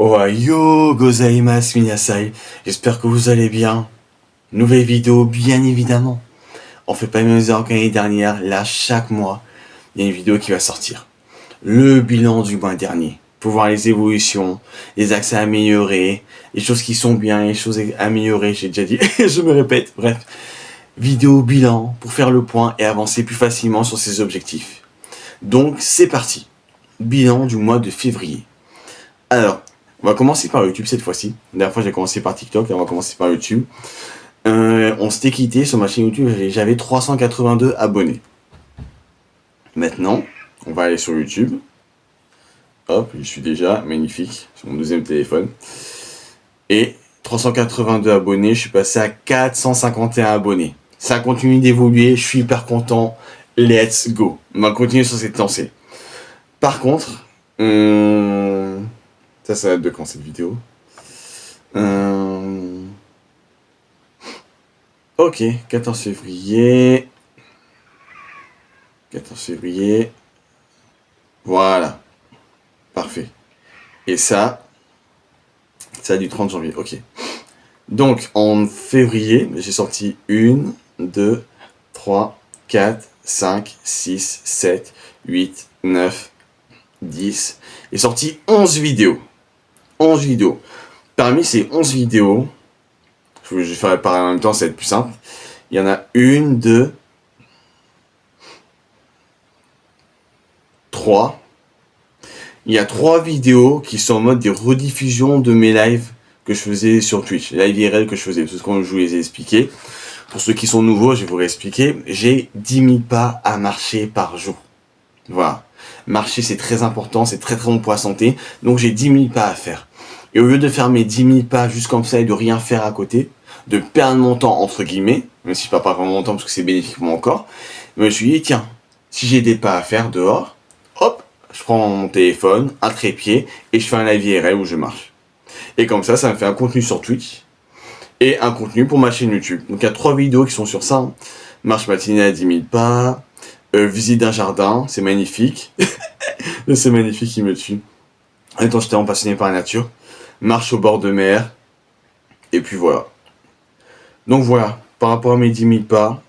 Ohayo gozaimasu minasai, j'espère que vous allez bien. Nouvelle vidéo, bien évidemment. On fait pas les mêmes erreurs que l'année dernière, là chaque mois, il y a une vidéo qui va sortir. Le bilan du mois dernier, pour voir les évolutions, les axes à améliorer, les choses qui sont bien, les choses à améliorer, j'ai déjà dit, je me répète, bref. Vidéo bilan, pour faire le point et avancer plus facilement sur ses objectifs. Donc c'est parti, bilan du mois de février. Alors, on va commencer par YouTube cette fois-ci. La dernière fois, j'ai commencé par TikTok, et on va commencer par YouTube. On s'était quitté sur ma chaîne YouTube, j'avais 382 abonnés. Maintenant, on va aller sur YouTube. Hop, je suis déjà magnifique sur mon deuxième téléphone. Et 382 abonnés, je suis passé à 451 abonnés. Ça continue d'évoluer, je suis hyper content. Let's go. On va continuer sur cette lancée. Par contre, ça date de quand cette vidéo? Ok, 14 février. 14 février. Voilà. Parfait. Et ça du 30 janvier. Ok. Donc, en février, j'ai sorti 1, 2, 3, 4, 5, 6, 7, 8, 9, 10. J'ai sorti 11 vidéos. 11 vidéos. Parmi ces 11 vidéos, je vais faire pareil en même temps, ça va être plus simple. Il y en a 1, 2, 3. Il y a 3 vidéos qui sont en mode des rediffusions de mes lives que je faisais sur Twitch. Live IRL que je faisais, c'est ce que je vous les ai expliqué. Pour ceux qui sont nouveaux, je vais vous réexpliquer. J'ai 10 000 pas à marcher par jour. Voilà. Marcher, c'est très important, c'est très bon pour la santé. Donc j'ai 10 000 pas à faire. Et au lieu de faire mes 10 000 pas juste comme ça et de rien faire à côté, de perdre mon temps entre guillemets, même si je perds pas vraiment mon temps parce que c'est bénéfique pour mon corps, je me suis dit, tiens, si j'ai des pas à faire dehors, hop, je prends mon téléphone, un trépied, et je fais un live IRL où je marche. Et comme ça me fait un contenu sur Twitch, et un contenu pour ma chaîne YouTube. Donc il y a 3 vidéos qui sont sur ça. Marche matinée à 10 000 pas, visite d'un jardin, c'est magnifique. C'est magnifique, il me tue. En même temps, j'étais passionné par la nature. Marche au bord de mer, et puis voilà. Donc voilà, par rapport à mes 10 000 pas,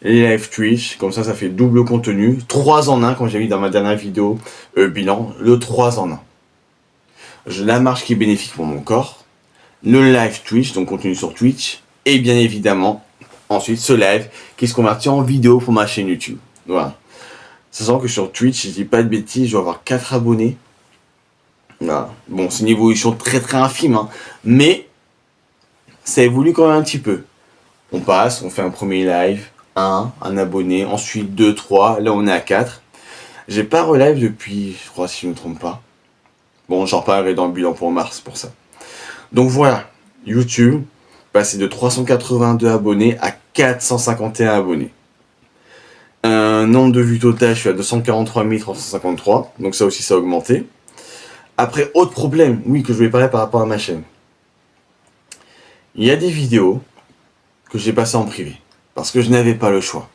les live Twitch, comme ça fait double contenu, 3 en 1, comme j'ai vu dans ma dernière vidéo bilan, le 3 en 1. La marche qui est bénéfique pour mon corps, le live Twitch, donc contenu sur Twitch, et bien évidemment, ensuite ce live qui se convertit en vidéo pour ma chaîne YouTube. Voilà. Sachant que sur Twitch, si je dis pas de bêtises, je dois avoir 4 abonnés. Voilà. Bon, c'est une évolution très infime, hein, mais ça évolue quand même un petit peu. On passe, on fait un premier live, un abonné, ensuite 2, 3, là on est à 4. J'ai pas relive depuis, je crois, si je ne me trompe pas. Bon, j'en reparlerai dans le bilan pour mars, pour ça. Donc voilà, YouTube, passé de 382 abonnés à 451 abonnés. Nombre de vues total, je suis à 243 353, donc ça aussi ça a augmenté. Après, autre problème, oui, que je vais parler par rapport à ma chaîne. Il y a des vidéos que j'ai passées en privé, parce que je n'avais pas le choix.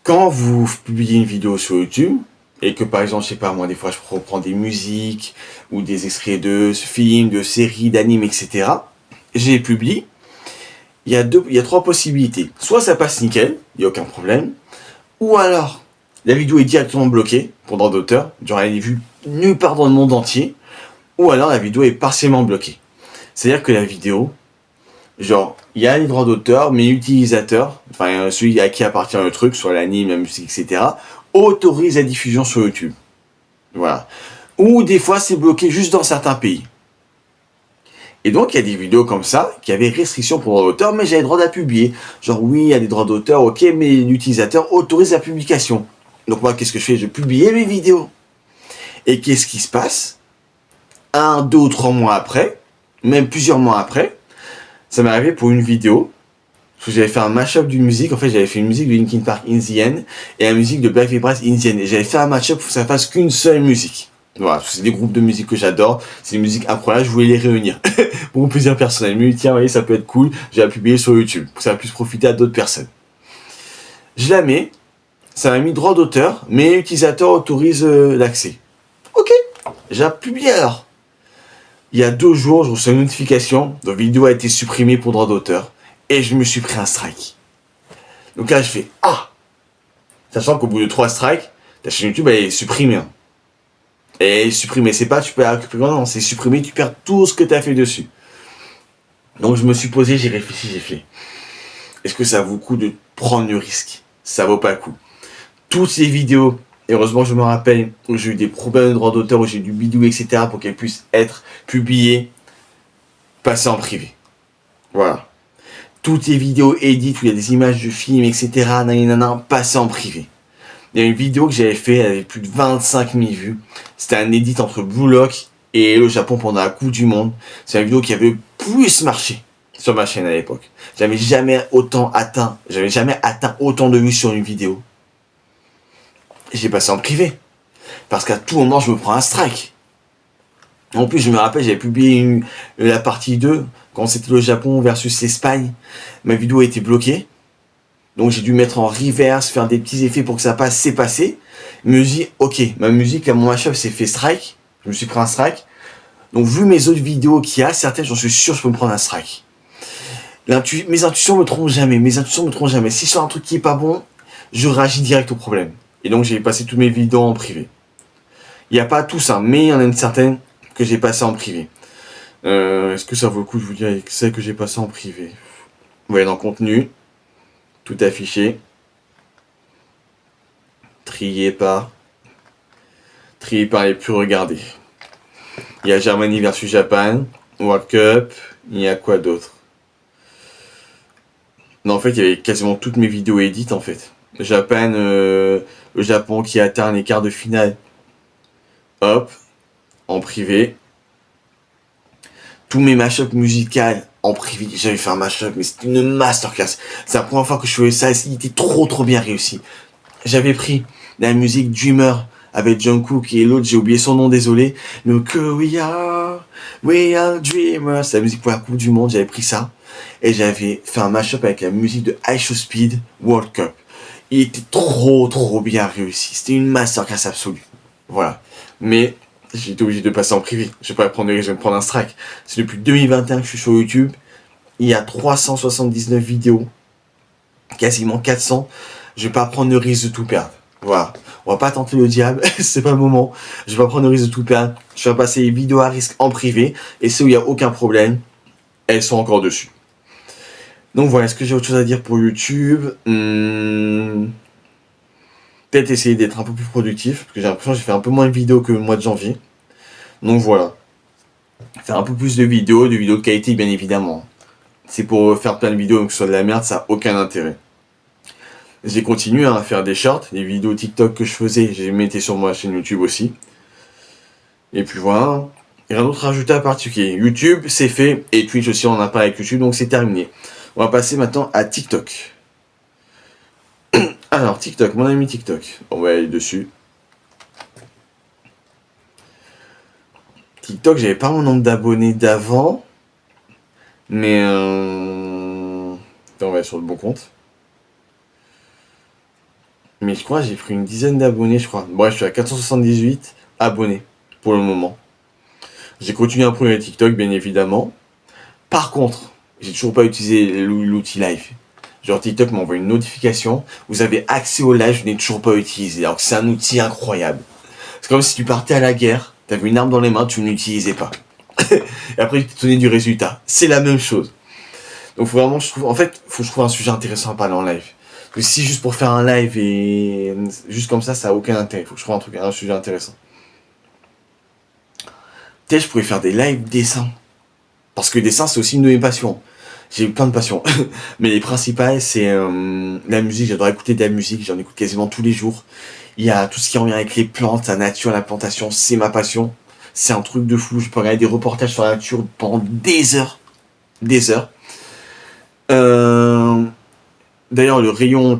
Quand vous publiez une vidéo sur YouTube, et que par exemple, je sais pas moi, des fois je reprends des musiques, ou des extraits de films, de séries, d'animes, etc. Je les publie. Il y a 3 possibilités. Soit ça passe nickel, il n'y a aucun problème. Ou alors, la vidéo est directement bloquée pour droit d'auteur, genre elle est vue nulle part dans le monde entier. Ou alors la vidéo est partiellement bloquée. C'est-à-dire que la vidéo, genre, il y a les droits d'auteur, mais l'utilisateur, enfin celui à qui appartient le truc, soit l'anime, la musique, etc., autorise la diffusion sur YouTube. Voilà. Ou des fois c'est bloqué juste dans certains pays. Et donc il y a des vidéos comme ça qui avaient restriction pour droit d'auteur, mais j'avais le droit de la publier. Genre oui, il y a des droits d'auteur, ok, mais l'utilisateur autorise la publication. Donc moi, qu'est-ce que je fais? Je publiais mes vidéos. Et qu'est-ce qui se passe? 1, 2 ou 3 mois après, même plusieurs mois après, ça m'est arrivé pour une vidéo, parce que j'avais fait un mashup d'une musique. En fait, j'avais fait une musique de Linkin Park, In The End, et la musique de Black Veil Brides, In The End. Et j'avais fait un mashup pour que ça fasse qu'une seule musique. Voilà, c'est des groupes de musique que j'adore, c'est des musiques incroyables, je voulais les réunir. Pour mon plaisir personnel, mais tiens, vous voyez, ça peut être cool, je vais la publier sur YouTube, pour que ça puisse profiter à d'autres personnes. Je la mets, ça m'a mis droit d'auteur, mais l'utilisateur autorise l'accès. Ok, j'ai publié alors. Il y a 2 jours, je reçois une notification, votre vidéo a été supprimée pour droit d'auteur, et je me suis pris un strike. Donc là, je fais ah, sachant qu'au bout de 3 strikes, ta chaîne YouTube elle est supprimée. Hein. Et supprimée, c'est pas tu peux la récupérer, non, c'est supprimé, tu perds tout ce que tu as fait dessus. Donc je me suis posé, j'ai réfléchi, j'ai fait. Est-ce que ça vaut le coup de prendre le risque? Ça vaut pas le coup. Toutes ces vidéos, et heureusement je me rappelle, où j'ai eu des problèmes de droit d'auteur, où j'ai dû bidouiller, etc. pour qu'elles puissent être publiées, passer en privé. Voilà. Toutes les vidéos édites où il y a des images de films, etc. Nanana, passer en privé. Il y a une vidéo que j'avais fait, elle avait plus de 25 000 vues. C'était un edit entre Blue Lock et le Japon pendant la Coupe du Monde. C'est une vidéo qui avait le plus marché sur ma chaîne à l'époque. J'avais jamais atteint autant de vues sur une vidéo. Et j'ai passé en privé. Parce qu'à tout moment, je me prends un strike. En plus, je me rappelle, j'avais publié la partie 2, quand c'était le Japon versus l'Espagne. Ma vidéo a été bloquée. Donc j'ai dû mettre en reverse, faire des petits effets pour que ça passe, c'est passé. Me dis, ok, ma musique, là, mon mashup s'est fait strike. Je me suis pris un strike. Donc vu mes autres vidéos qu'il y a, certaines, j'en suis sûr, je peux me prendre un strike. Mes intuitions me trompent jamais. Si je fais un truc qui est pas bon, je réagis direct au problème. Et donc j'ai passé toutes mes vidéos en privé. Il n'y a pas tout ça, mais il y en a une certaine que j'ai passé en privé. Est-ce que ça vaut le coup de vous dire celle que j'ai passé en privé? Vous voyez dans contenu, tout affiché, trié par les plus regardés. Il y a Germany versus Japan, World Cup, il y a quoi d'autre? Non, en fait, il y avait quasiment toutes mes vidéos édites, en fait. Japan, le Japon qui atteint les quarts de finale. Hop, en privé. Tous mes mashups musicales en privé. J'avais fait un mashup, mais c'était une masterclass. C'est la première fois que je faisais ça, il était trop bien réussi. J'avais pris la musique Dreamer avec Jungkook et l'autre, j'ai oublié son nom, désolé. Donc we are dreamers. C'est la musique pour la Coupe du Monde, j'avais pris ça. Et j'avais fait un mashup avec la musique de High Show Speed World Cup. Il était trop bien réussi. C'était une masterclass absolue. Voilà. Mais j'ai été obligé de passer en privé. Je vais pas prendre le risque de me prendre un strike. C'est depuis 2021 que je suis sur YouTube. Il y a 379 vidéos. Quasiment 400. Je vais pas prendre le risque de tout perdre. Voilà. On va pas tenter le diable. C'est pas le moment. Je vais pas prendre le risque de tout perdre. Je vais passer les vidéos à risque en privé. Et c'est où il y a aucun problème. Elles sont encore dessus. Donc voilà, est-ce que j'ai autre chose à dire pour YouTube? Peut-être essayer d'être un peu plus productif, parce que j'ai l'impression que j'ai fait un peu moins de vidéos que le mois de janvier. Donc voilà. Faire un peu plus de vidéos de qualité bien évidemment. C'est pour faire plein de vidéos que ce soit de la merde, ça n'a aucun intérêt. J'ai continué à faire des shorts, des vidéos TikTok que je faisais, je les mettais sur ma chaîne YouTube aussi. Et puis voilà. Rien d'autre à rajouter à particulier. YouTube, c'est fait, et Twitch aussi, on en a pas avec YouTube, donc c'est terminé. On va passer maintenant à TikTok. Alors, TikTok, mon ami TikTok. On va aller dessus. TikTok, j'avais pas mon nombre d'abonnés d'avant. Mais on va aller sur le bon compte. Mais je crois que j'ai pris une dizaine d'abonnés, je crois. Bref, je suis à 478 abonnés pour le moment. J'ai continué un peu avec TikTok, bien évidemment. Par contre, j'ai toujours pas utilisé l'outil live. Genre TikTok m'envoie une notification, vous avez accès au live, je n'ai toujours pas utilisé. Alors que c'est un outil incroyable. C'est comme si tu partais à la guerre, t'avais une arme dans les mains, tu ne l'utilisais pas. Et après, tu te donnais du résultat. C'est la même chose. Donc faut vraiment, faut que je trouve un sujet intéressant à parler en live. Parce que si juste pour faire un live et juste comme ça n'a aucun intérêt. Il faut que je trouve un sujet intéressant. Peut-être je pourrais faire des lives dessins. Parce que le dessin, c'est aussi une de mes passions. J'ai plein de passions. Mais les principales, c'est la musique. J'adore écouter de la musique. J'en écoute quasiment tous les jours. Il y a tout ce qui revient avec les plantes, la nature, la plantation. C'est ma passion. C'est un truc de fou. Je peux regarder des reportages sur la nature pendant des heures. Des heures. D'ailleurs,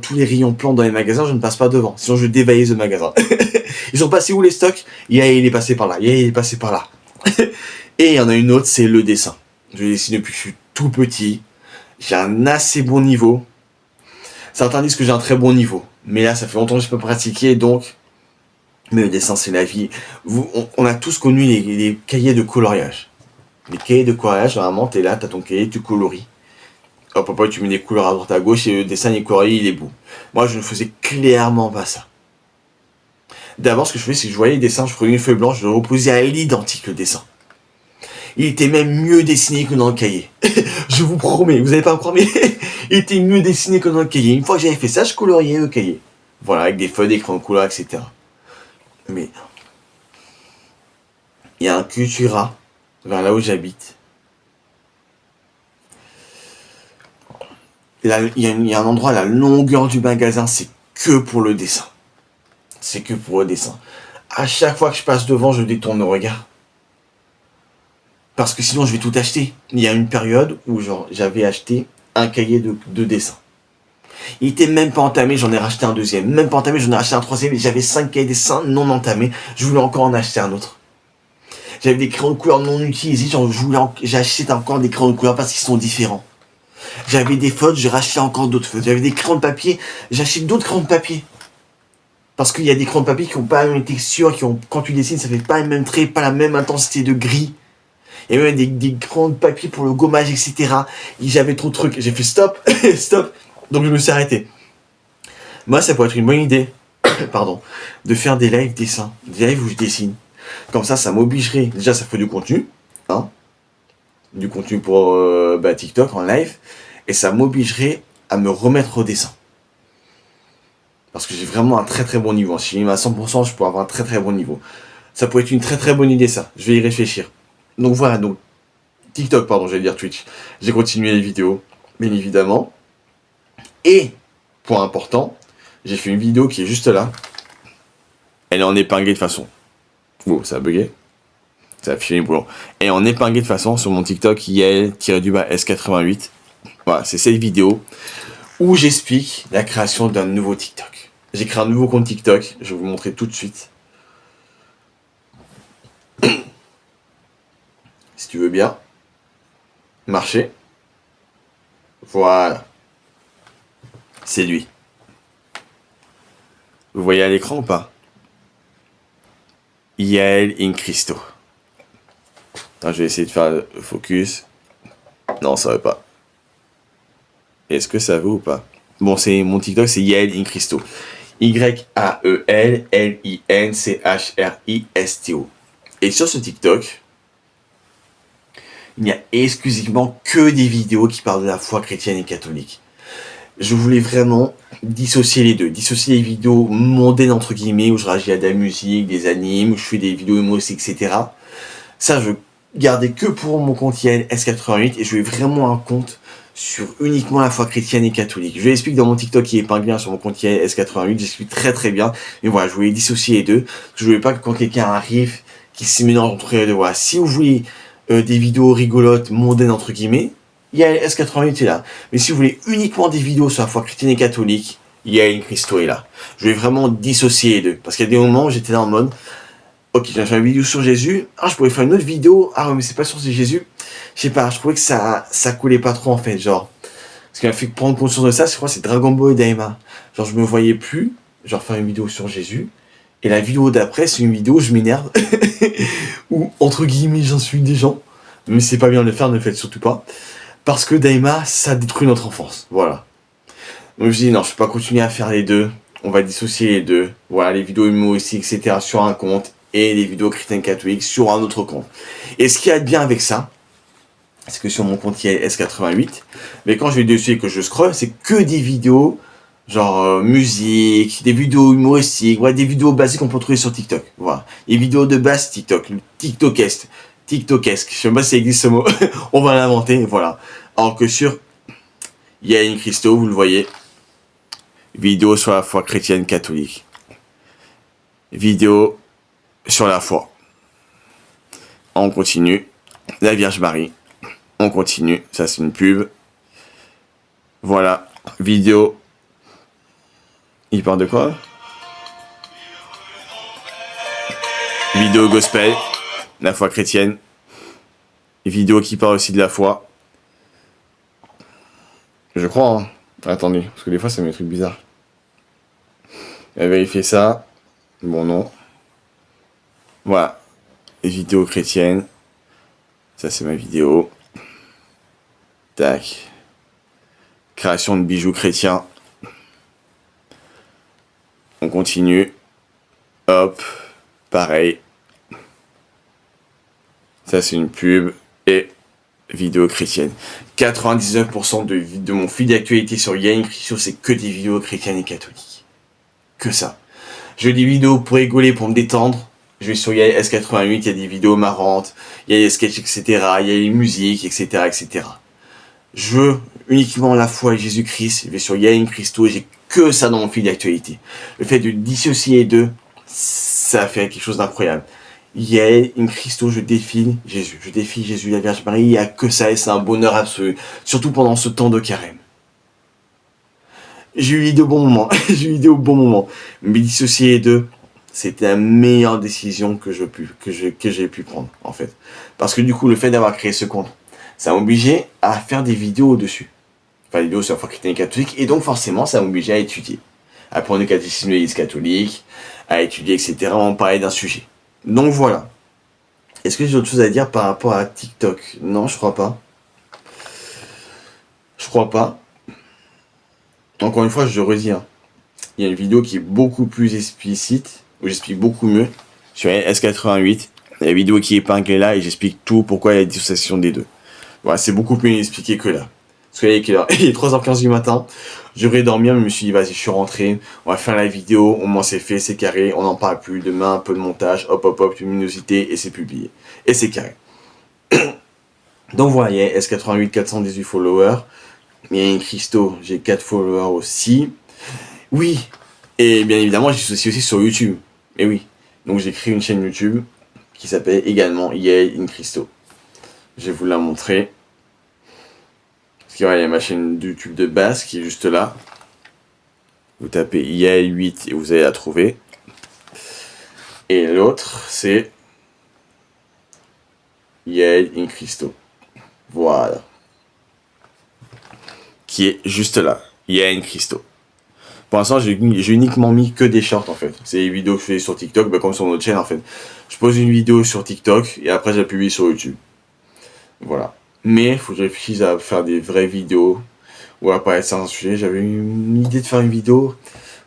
tous les rayons plantes dans les magasins, je ne passe pas devant. Sinon, je dévalise le magasin. Ils sont passés où les stocks? Il est passé par là. Il est passé par là. Et il y en a une autre, c'est le dessin. Je dessine depuis que je suis tout petit. J'ai un assez bon niveau. Certains disent que j'ai un très bon niveau. Mais là, ça fait longtemps que je peux pratiquer, donc... Mais le dessin, c'est la vie. On a tous connu les cahiers de coloriage. Les cahiers de coloriage, normalement, t'es là, t'as ton cahier, tu coloris. Hop, hop, hop, tu mets des couleurs à droite à gauche et le dessin est colorié, il est beau. Moi, je ne faisais clairement pas ça. D'abord, ce que je faisais, c'est que je voyais le dessin, je prenais une feuille blanche, je le reposais à l'identique, le dessin. Il était même mieux dessiné que dans le cahier. Je vous promets, vous n'allez pas me croire, mais il était mieux dessiné que dans le cahier. Une fois que j'avais fait ça, je coloriais le cahier. Voilà, avec des feuilles, des crayons de couleur, etc. Mais il y a un Cultura vers là où j'habite. Il y a un endroit à la longueur du magasin, c'est que pour le dessin. C'est que pour le dessin. À chaque fois que je passe devant, je détourne le regard. Parce que sinon, je vais tout acheter. Il y a une période où j'avais acheté un cahier de dessin. Il était même pas entamé, j'en ai racheté un deuxième. Même pas entamé, j'en ai racheté un troisième. Et j'avais 5 cahiers de dessin non entamés. Je voulais encore en acheter un autre. J'avais des crayons de couleur non utilisés. J'ai acheté encore des crayons de couleur parce qu'ils sont différents. J'avais des feutres, j'ai racheté encore d'autres feutres. J'avais des crayons de papier, j'achète d'autres crayons de papier. Parce qu'il y a des crayons de papier qui n'ont pas la même texture, quand tu dessines, ça fait pas le même trait, pas la même intensité de gris. Il y a même des crayons de papier pour le gommage, etc. Et j'avais trop de trucs. J'ai fait stop, stop. Donc je me suis arrêté. Moi, ça pourrait être une bonne idée, pardon, de faire des lives dessins, des lives où je dessine. Comme ça m'obligerait. Déjà, ça fait du contenu, hein, du contenu pour TikTok en live, et ça m'obligerait à me remettre au dessin. Parce que j'ai vraiment un très très bon niveau. Si je mets à 100%, je peux avoir un très très bon niveau. Ça pourrait être une très très bonne idée, ça. Je vais y réfléchir. Donc voilà, donc TikTok, pardon, j'allais dire Twitch. J'ai continué les vidéos, bien évidemment. Et, point important, j'ai fait une vidéo qui est juste là. Elle est en épinglée de façon. Oh, ça a bugué. Ça a affiché les boulons. Elle est en épinglée de façon sur mon TikTok IL-S88. Voilà, c'est cette vidéo où j'explique la création d'un nouveau TikTok. J'ai créé un nouveau compte TikTok, je vais vous montrer tout de suite. Si tu veux bien. Marcher. Voilà. C'est lui. Vous voyez à l'écran ou pas? Yael in Christo. Je vais essayer de faire le focus. Non, ça va pas. Est-ce que ça vaut ou pas? Bon, c'est mon TikTok, c'est Yael in Christo. YAELLINCHRISTO. Et sur ce TikTok, il n'y a exclusivement que des vidéos qui parlent de la foi chrétienne et catholique. Je voulais vraiment dissocier les deux. Dissocier les vidéos mondaines, entre guillemets, où je réagis à de la musique, des animes, où je fais des vidéos humoristiques, etc. Ça, je gardais que pour mon compte S88 et je voulais vraiment un compte sur uniquement la foi chrétienne et catholique. Je l'explique dans mon TikTok qui est épinglé sur mon compte S88, j'explique très très bien. Mais voilà, je voulais dissocier les deux. Je voulais pas que quand quelqu'un arrive, qu'il se mélange entre les deux. Voilà, si vous voulez des vidéos rigolotes, mondaines, entre guillemets, il y a S88 est là. Mais si vous voulez uniquement des vidéos sur la foi chrétienne et catholique, il y a une Christo est là. Je vais vraiment dissocier les deux. Parce qu'il y a des moments où j'étais là en mode, ok, j'ai fait une vidéo sur Jésus. Ah, je pourrais faire une autre vidéo. Ah ouais, mais c'est pas sur Jésus. Je sais pas, je trouvais que ça coulait pas trop en fait, genre. Ce qui m'a fait prendre conscience de ça, je crois, c'est Dragon Ball et Daima. Genre, je me voyais plus, genre, faire une vidéo sur Jésus. Et la vidéo d'après, c'est une vidéo où je m'énerve. Où, entre guillemets, j'insulte des gens. Mais c'est pas bien de le faire, ne le faites surtout pas. Parce que Daima, ça détruit notre enfance. Voilà. Donc je dis, non, je peux pas continuer à faire les deux. On va dissocier les deux. Voilà, les vidéos humoristiques, etc. sur un compte. Et les vidéos chrétiennes catholiques sur un autre compte. Et ce qui est bien avec ça, c'est que sur mon compte il y a S88, mais quand je vais dessus et que je scroll, c'est que des vidéos genre musique, des vidéos humoristiques, voilà, des vidéos basiques qu'on peut trouver sur TikTok. Voilà, les vidéos de base TikTok, le TikTokesque, je sais pas si ça existe ce mot, on va l'inventer, voilà. Alors que sur Yael Christo, vous le voyez, vidéo sur la foi chrétienne catholique, vidéo sur la foi. On continue, la Vierge Marie. On continue, ça c'est une pub. Voilà, vidéo. Il parle de quoi? Vidéo gospel, la foi chrétienne. Vidéo qui parle aussi de la foi. Je crois, hein. Attendez, parce que des fois ça met des trucs bizarres. On va vérifier ça. Bon, non. Voilà. Vidéo chrétienne. Ça, c'est ma vidéo. Tac. Création de bijoux chrétiens. On continue. Hop. Pareil. Ça, c'est une pub. Et vidéo chrétienne. 99% de mon fil d'actualité sur Yann Christo, c'est que des vidéos chrétiennes et catholiques. Que ça. Je fais des vidéos pour rigoler, pour me détendre. Je vais sur S88, il y a des vidéos marrantes, il y a des sketchs, etc. Il y a les musiques, etc., etc. Je veux uniquement la foi et Jésus-Christ. Je vais sur Yann Christo et j'ai que ça dans mon fil d'actualité. Le fait de dissocier les deux, ça fait quelque chose d'incroyable. Yael in Christo, je défie Jésus. Je défie Jésus, la Vierge Marie. Il n'y a que ça et c'est un bonheur absolu. Surtout pendant ce temps de carême. J'ai eu l'idée au bon moment. J'ai eu l'idée au bon moment. Mais dissocier les deux, c'était la meilleure décision que j'ai pu prendre, en fait. Parce que du coup, le fait d'avoir créé ce compte, ça m'a obligé à faire des vidéos dessus. Enfin, des vidéos sur la foi chrétienne et catholique. Et donc, forcément, ça m'a obligé à étudier. À prendre le catéchisme de l'Église catholique, à étudier, etc. On parlait d'un sujet. Donc voilà. Est-ce que j'ai autre chose à dire par rapport à TikTok? Non, je crois pas. Je crois pas. Encore une fois, je redis. Il y a une vidéo qui est beaucoup plus explicite, où j'explique beaucoup mieux, sur S88. La vidéo qui est épinglée là, et j'explique tout, pourquoi il y a la dissociation des deux. Voilà, c'est beaucoup plus expliqué que là. Parce qu'il est 3h15 du matin, je devrais dormir, mais je me suis dit, vas-y, je suis rentré, on va faire la vidéo, au moins c'est fait, c'est carré, on n'en parle plus, demain, un peu de montage, hop, hop, hop, luminosité, et c'est publié. Et c'est carré. Donc voilà, il y a S88, 418 followers, il y a une Christo, j'ai 4 followers aussi. Oui, et bien évidemment, j'y suis aussi sur YouTube. Et oui, donc j'ai créé une chaîne YouTube qui s'appelle également Yael in Christo. Je vais vous la montrer. Parce qu'il y a ma chaîne YouTube de base qui est juste là. Vous tapez Yael8 et vous allez la trouver. Et l'autre, c'est Yael in Christo. Voilà. Qui est juste là. Yael in Christo. Pour l'instant, j'ai uniquement mis que des shorts en fait. C'est les vidéos que je fais sur TikTok, comme sur notre chaîne en fait. Je pose une vidéo sur TikTok et après je la publie sur YouTube. Voilà. Mais il faut que je réfléchisse à faire des vraies vidéos ou à parler de certains sujets. J'avais une idée de faire une vidéo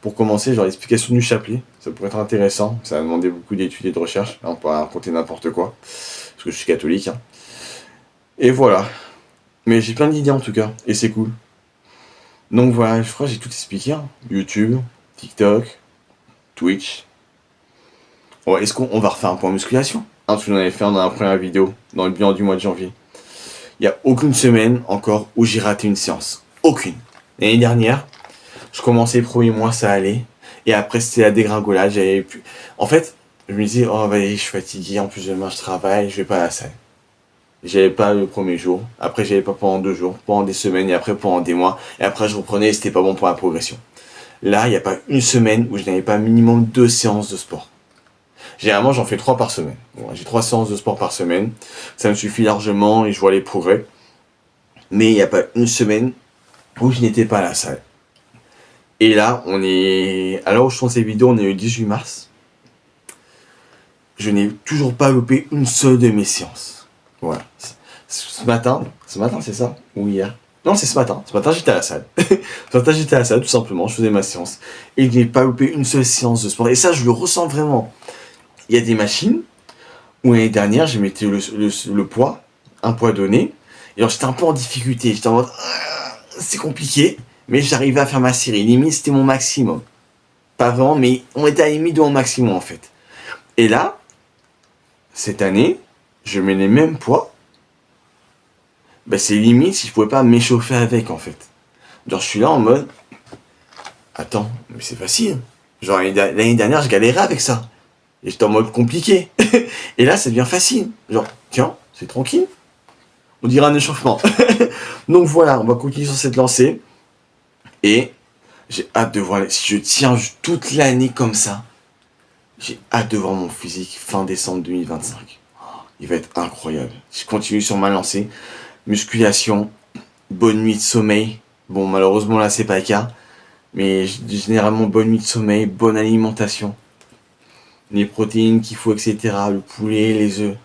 pour commencer, genre l'explication du chapelet. Ça pourrait être intéressant. Ça a demandé beaucoup d'études et de recherches. On peut raconter n'importe quoi. Parce que je suis catholique. Et voilà. Mais j'ai plein d'idées en tout cas. Et c'est cool. Donc voilà, je crois que j'ai tout expliqué. YouTube, TikTok, Twitch. Ouais, est-ce qu'on va refaire un point musculation? Parce que j'en avais fait un dans la première vidéo, dans le bilan du mois de janvier. Il n'y a aucune semaine encore où j'ai raté une séance. Aucune. L'année dernière, je commençais les premiers mois, ça allait. Et après, c'était la dégringolade. J'avais plus... En fait, je me disais, oh, bah, je suis fatigué. En plus, demain, je travaille. Je vais pas à la salle. J'avais pas le premier jour. Après, j'avais pas pendant 2 jours. Pendant des semaines. Et après, pendant des mois. Et après, je reprenais et c'était pas bon pour la progression. Là, il n'y a pas une semaine où je n'avais pas minimum 2 séances de sport. Généralement, j'en fais 3 par semaine. Bon, j'ai 3 séances de sport par semaine. Ça me suffit largement et je vois les progrès. Mais il n'y a pas une semaine où je n'étais pas à la salle. Et là, on est... À l'heure où je tourne ces vidéos, on est le 18 mars. Je n'ai toujours pas loupé une seule de mes séances. Voilà. Ce matin, c'est ça? Ou hier? Non, c'est ce matin. Ce matin, j'étais à la salle. Ce matin, j'étais à la salle, tout simplement. Je faisais ma séance. Et je n'ai pas loupé une seule séance de sport. Et ça, je le ressens vraiment. Il y a des machines où l'année dernière, je mettais le poids, un poids donné. Et alors, j'étais un peu en difficulté. J'étais en mode, c'est compliqué. Mais j'arrivais à faire ma série. Limite, c'était mon maximum. Pas vraiment, mais on était à la limite de mon maximum, en fait. Et là, cette année, je mets les mêmes poids. Ben, c'est limite si je pouvais pas m'échauffer avec, en fait. Genre, je suis là en mode, attends, mais c'est facile. Genre, l'année dernière, je galérais avec ça. Et j'étais en mode compliqué. Et là, ça devient facile. Genre, tiens, c'est tranquille. On dirait un échauffement. Donc voilà, on va continuer sur cette lancée. Et j'ai hâte de voir, si je tiens toute l'année comme ça, j'ai hâte de voir mon physique fin décembre 2025. Il va être incroyable. Je continue sur ma lancée. Musculation, bonne nuit de sommeil. Bon, malheureusement, là, c'est pas le cas. Mais généralement, bonne nuit de sommeil, bonne alimentation. Les protéines qu'il faut, etc. Le poulet, les œufs.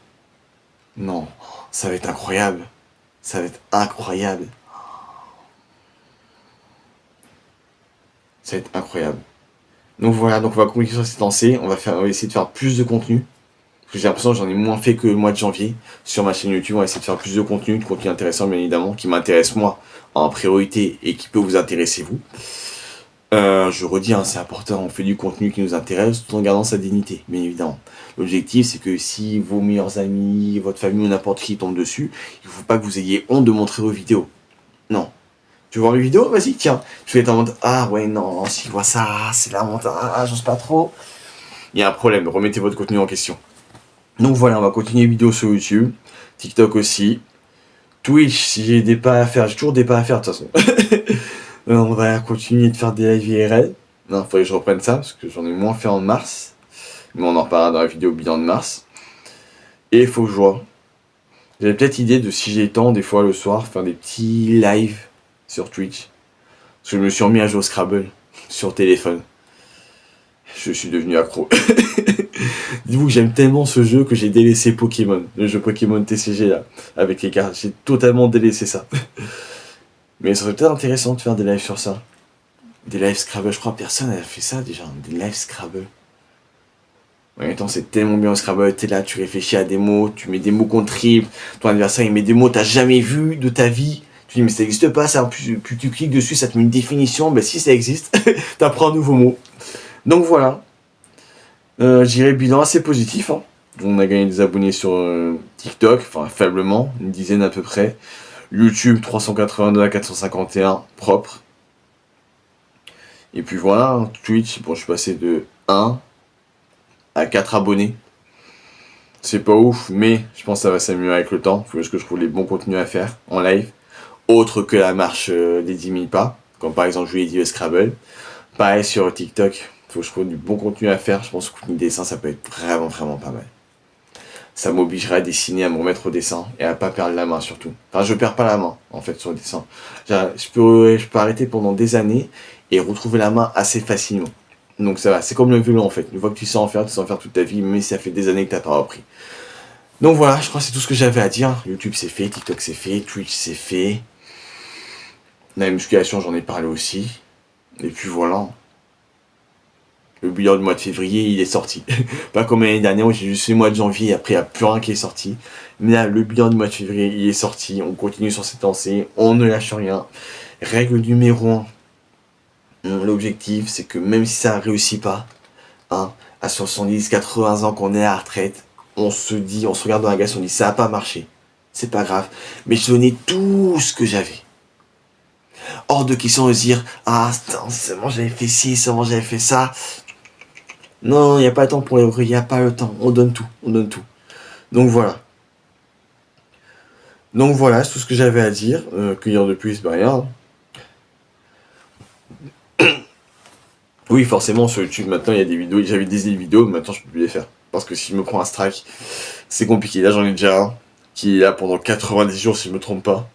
Non. Ça va être incroyable. Ça va être incroyable. Ça va être incroyable. Donc voilà, donc on va continuer sur cette lancée. On va essayer de faire plus de contenu. Parce que j'ai l'impression que j'en ai moins fait que le mois de janvier. Sur ma chaîne YouTube, on va essayer de faire plus de contenu intéressant bien évidemment, qui m'intéresse moi en priorité et qui peut vous intéresser vous. Je redis, hein, c'est important, on fait du contenu qui nous intéresse tout en gardant sa dignité, bien évidemment. L'objectif, c'est que si vos meilleurs amis, votre famille ou n'importe qui tombe dessus, il ne faut pas que vous ayez honte de montrer vos vidéos. Non. Tu veux voir les vidéos? Vas-y, tiens. Tu vas être en mode, ah ouais, non, si je vois ça, c'est la honte, ah, j'ose pas trop. Il y a un problème, remettez votre contenu en question. Donc voilà, on va continuer les vidéos sur YouTube, TikTok aussi. Twitch, si j'ai des pas à faire, j'ai toujours des pas à faire de toute façon. On va continuer de faire des live IRL. Non, faudrait que je reprenne ça, parce que j'en ai moins fait en mars. Mais on en reparlera dans la vidéo bilan de mars. Et il faut que je vois. J'avais peut-être idée de, si j'ai le temps, des fois le soir, faire des petits lives sur Twitch. Parce que je me suis remis à jouer au Scrabble sur téléphone. Je suis devenu accro. Dites-vous que j'aime tellement ce jeu que j'ai délaissé Pokémon. Le jeu Pokémon TCG là, avec les cartes. J'ai totalement délaissé ça. Mais ça serait peut-être intéressant de faire des lives sur ça. Des lives Scrabble, je crois personne n'a fait ça déjà. Des lives Scrabble. En même temps, c'est tellement bien au Scrabble. T'es là, tu réfléchis à des mots, tu mets des mots qu'on triple. Ton adversaire, il met des mots que t'as jamais vu de ta vie. Tu dis, mais ça n'existe pas, ça. Plus tu cliques dessus, ça te met une définition. Ben si ça existe, t'apprends un nouveau mot. Donc voilà. Je dirais bilan assez positif. Hein. On a gagné des abonnés sur TikTok, enfin faiblement, une dizaine à peu près. YouTube 382 à 451 propre. Et puis voilà, Twitch, bon je suis passé de 1 à 4 abonnés. C'est pas ouf, mais je pense que ça va s'améliorer avec le temps. Il faut juste que je trouve les bons contenus à faire en live. Autre que la marche des 10 000 pas, comme par exemple jouer au Scrabble. Pareil sur TikTok, il faut que je trouve du bon contenu à faire. Je pense que le dessin, ça peut être vraiment pas mal. Ça m'obligerait à dessiner, à me remettre au dessin et à pas perdre la main surtout. Enfin, je perds pas la main en fait sur le dessin. Je peux arrêter pendant des années et retrouver la main assez facilement. Donc ça va, c'est comme le vélo en fait. Une fois que tu sais en faire, tu sais en faire toute ta vie, mais ça fait des années que t'as pas repris. Donc voilà, je crois que c'est tout ce que j'avais à dire. YouTube c'est fait, TikTok c'est fait, Twitch c'est fait. La musculation j'en ai parlé aussi. Et puis voilà. Le bilan du mois de février, il est sorti. Pas comme l'année dernière où j'ai juste fait le mois de janvier et après il n'y a plus rien qui est sorti. Mais là, le bilan du mois de février, il est sorti. On continue sur cette lancée. On ne lâche rien. Règle numéro 1. L'objectif, c'est que même si ça ne réussit pas, hein, à 70, 80 ans qu'on est à la retraite, on se regarde dans la glace, on dit ça n'a pas marché. C'est pas grave. Mais je donnais tout ce que j'avais. Hors de question de dire, ah, seulement j'avais fait ci, seulement j'avais fait ça. Non, il n'y a pas le temps pour les il n'y a pas le temps. On donne tout. Donc voilà. C'est tout ce que j'avais à dire. Que dire de plus, rien. Oui, forcément, sur YouTube, maintenant, il y a des vidéos. J'avais des vidéos, maintenant, je peux plus les faire. Parce que si je me prends un strike, c'est compliqué. Là, j'en ai déjà un qui est là pendant 90 jours, si je me trompe pas.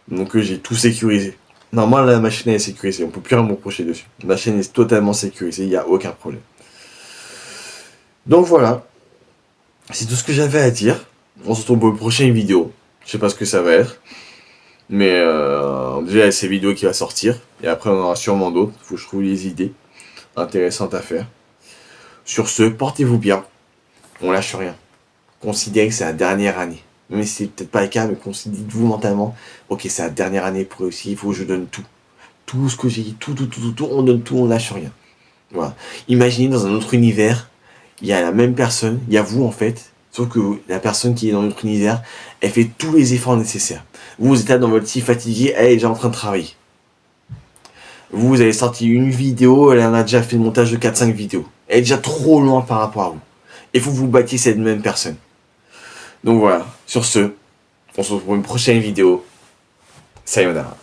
Donc, j'ai tout sécurisé. Normalement, là, ma chaîne est sécurisée. On peut plus rien me reprocher dessus. Ma chaîne est totalement sécurisée. Il n'y a aucun problème. Donc voilà, c'est tout ce que j'avais à dire. On se retrouve pour une prochaine vidéo. Je sais pas ce que ça va être. Mais déjà, il y a ces vidéos qui vont sortir. Et après, on en aura sûrement d'autres. Il faut que je trouve les idées intéressantes à faire. Sur ce, portez-vous bien. On lâche rien. Considérez que c'est la dernière année. Même si c'est peut-être pas le cas, mais dites-vous mentalement, ok, c'est la dernière année pour réussir. Il faut que je donne tout. Tout ce que j'ai dit, tout. On donne tout, on lâche rien. Voilà. Imaginez dans un autre univers, il y a la même personne, il y a vous en fait, sauf que la personne qui est dans notre univers, elle fait tous les efforts nécessaires. Vous êtes là dans votre lit fatigué, elle est déjà en train de travailler. Vous avez sorti une vidéo, elle en a déjà fait le montage de 4-5 vidéos. Elle est déjà trop loin par rapport à vous. Il faut que vous battiez cette même personne. Donc voilà, sur ce, on se retrouve pour une prochaine vidéo. Sayonara.